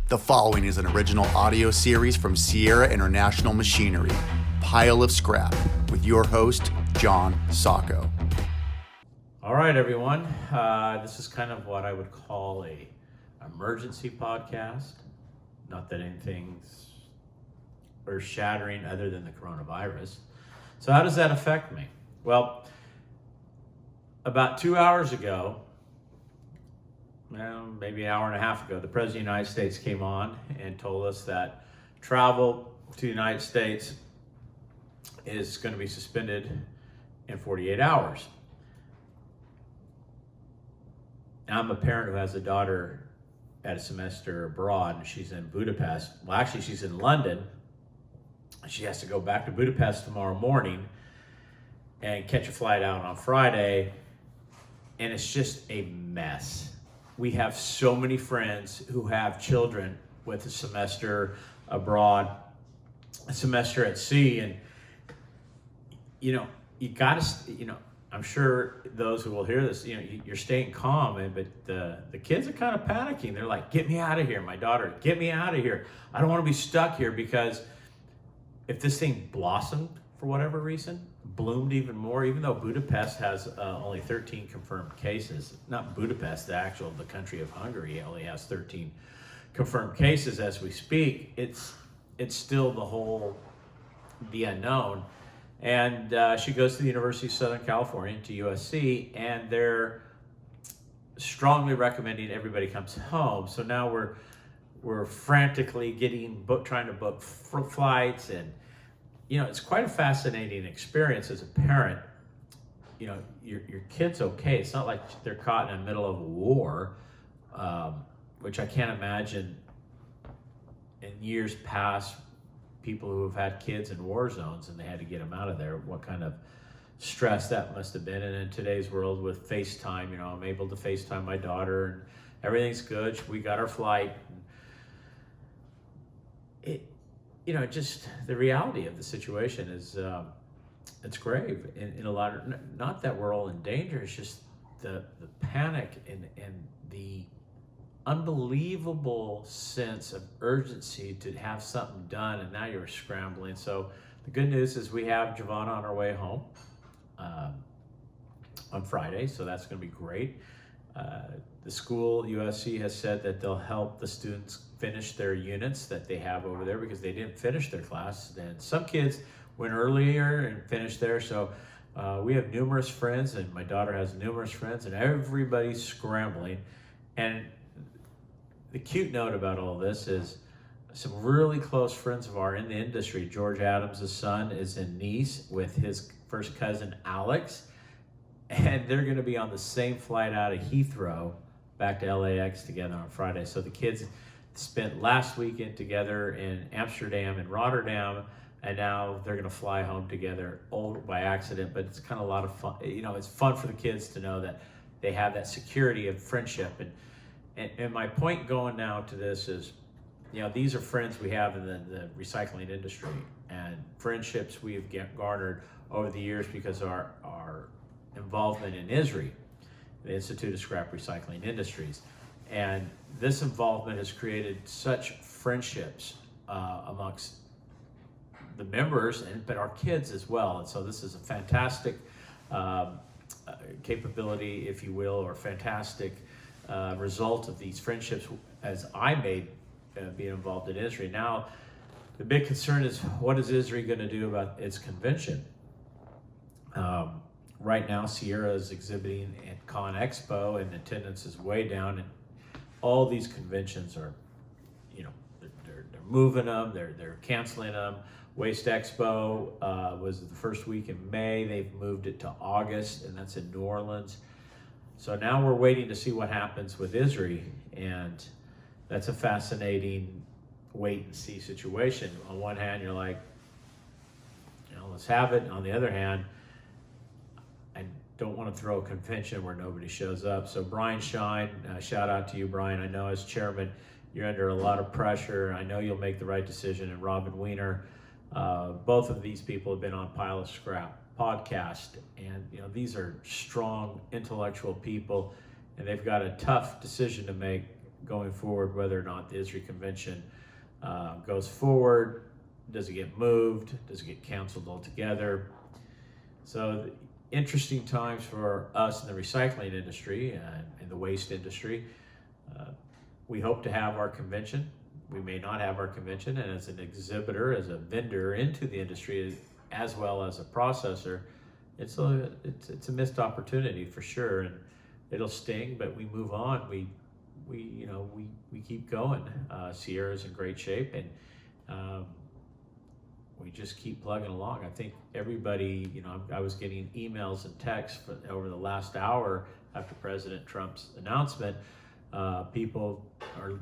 The following is an original audio series from Sierra International Machinery, Pile of Scrap, with your host, John Sacco. All right, everyone. This is kind of what I would call a emergency podcast. Not that anything's earth-shattering other than the coronavirus. So how does that affect me? Well, about 2 hours ago, maybe an hour and a half ago, the President of the United States came on and told us that travel to the United States is going to be suspended in 48 hours. Now, I'm a parent who has a daughter at a semester abroad, and she's in Budapest. Well, actually, she's in London. She has to go back to Budapest tomorrow morning and catch a flight out on Friday, and it's just a mess. We have so many friends who have children with a semester abroad, a semester at sea, and you gotta, I'm sure those who will hear this, you're staying calm, but the kids are kind of panicking. They're like, "Get me out of here, my daughter! Get me out of here! I don't want to be stuck here because if this thing blossomed for whatever reason, bloomed even more, even though Budapest has only 13 confirmed cases. Not Budapest, the country of Hungary only has 13 confirmed cases as we speak. It's still the unknown. And she goes to the University of Southern California, to USC, and they're strongly recommending everybody comes home. So now we're frantically trying to book flights, and it's quite a fascinating experience as a parent. Your kid's okay. It's not like they're caught in the middle of a war, which I can't imagine in years past, people who have had kids in war zones and they had to get them out of there, what kind of stress that must have been. And in today's world with FaceTime, I'm able to FaceTime my daughter and everything's good. We got our flight. Just the reality of the situation is it's grave in a lot of, not that we're all in danger, it's just the panic and the unbelievable sense of urgency to have something done, and now you're scrambling. So the good news is we have Giovanna on our way home on Friday, so that's going to be great. The school, USC, has said that they'll help the students finish their units that they have over there because they didn't finish their class. And some kids went earlier and finished there. So we have numerous friends, and my daughter has numerous friends, and everybody's scrambling. And the cute note about all this is some really close friends of ours in the industry. George Adams' son is in Nice with his first cousin, Alex. And they're going to be on the same flight out of Heathrow back to LAX together on Friday. So the kids spent last weekend together in Amsterdam and Rotterdam, and now they're going to fly home together, all by accident. But it's kind of a lot of fun. It's fun for the kids to know that they have that security of friendship. And my point going now to this is, these are friends we have in the recycling industry, and friendships we've garnered over the years because our involvement in ISRI, the Institute of Scrap Recycling Industries. And this involvement has created such friendships amongst the members, but our kids as well. And so this is a fantastic capability, if you will, or fantastic result of these friendships as I made being involved in ISRI. Now, the big concern is, what is ISRI going to do about its convention? Right now, Sierra is exhibiting at Con Expo, and attendance is way down. And all these conventions are, they're moving them, they're canceling them. Waste Expo was the first week in May. They've moved it to August, and that's in New Orleans. So now we're waiting to see what happens with ISRI, and that's a fascinating wait and see situation. On one hand, you're like, let's have it. On the other hand, I don't want to throw a convention where nobody shows up. So Brian Shine, shout out to you, Brian. I know as chairman, you're under a lot of pressure. I know you'll make the right decision. And Robin Weiner, both of these people have been on Pile of Scrap podcast. And these are strong intellectual people, and they've got a tough decision to make going forward, whether or not the ISRI convention goes forward. Does it get moved? Does it get canceled altogether? So interesting times for us in the recycling industry and the waste industry. We hope to have our convention. We may not have our convention, and as an exhibitor, as a vendor into the industry, as well as a processor, it's a missed opportunity for sure, and it'll sting. But we move on. We keep going. Sierra's in great shape, and we just keep plugging along. I think everybody, I was getting emails and texts over the last hour after President Trump's announcement. People are,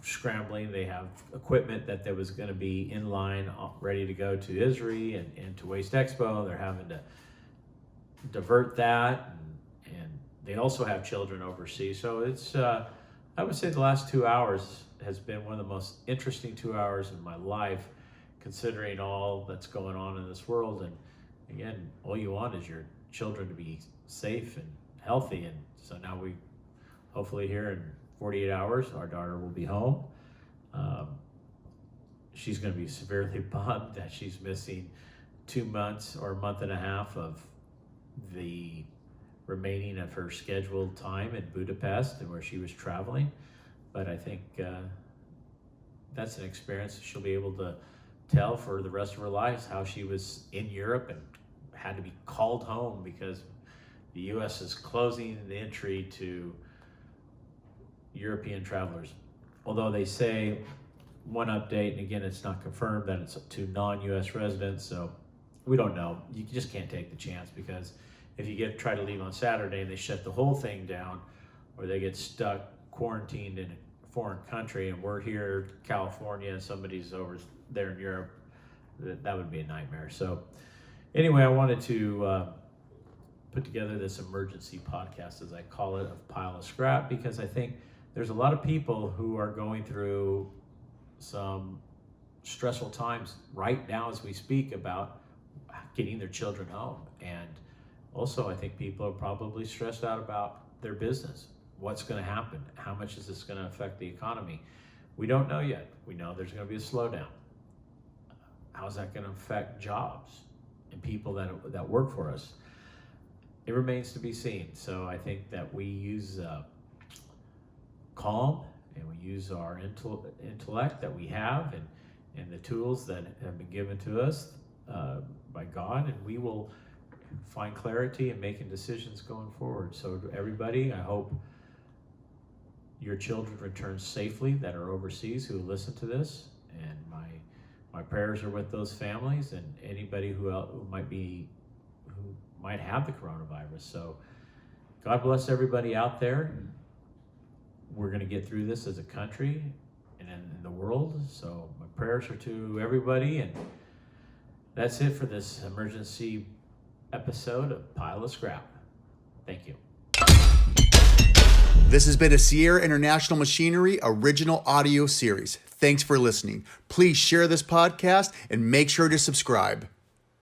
scrambling. They have equipment that there was going to be in line, ready to go to ISRI and to Waste Expo. They're having to divert that, and they also have children overseas. So it's, I would say the last 2 hours has been one of the most interesting 2 hours in my life, considering all that's going on in this world. And again, all you want is your children to be safe and healthy. And so now we, hopefully here in 48 hours, our daughter will be home. She's going to be severely bummed that she's missing 2 months or a month and a half of the remaining of her scheduled time in Budapest and where she was traveling. But I think that's an experience she'll be able to tell for the rest of her life, how she was in Europe and had to be called home because the U.S. is closing the entry to European travelers. Although they say one update, and again, it's not confirmed, that it's to non-U.S. residents, so we don't know. You just can't take the chance, because if you try to leave on Saturday and they shut the whole thing down, or they get stuck quarantined in a foreign country, and we're here, California, and somebody's over there in Europe, that would be a nightmare. So anyway, I wanted to put together this emergency podcast, as I call it, of Pile of Scrap, because I think there's a lot of people who are going through some stressful times right now as we speak about getting their children home. And also, I think people are probably stressed out about their business. What's going to happen? How much is this going to affect the economy? We don't know yet. We know there's going to be a slowdown. How's that going to affect jobs and people that work for us? It remains to be seen. So I think that we use calm, and we use our intellect that we have, and the tools that have been given to us by God, and we will find clarity in making decisions going forward. So to everybody, I hope your children return safely that are overseas who listen to this, and my prayers are with those families and anybody who might have the coronavirus. So God bless everybody out there. We're going to get through this as a country and in the world. So my prayers are to everybody, and that's it for this emergency episode of Pile of Scrap. Thank you. This has been a Sierra International Machinery original audio series. Thanks for listening. Please share this podcast and make sure to subscribe.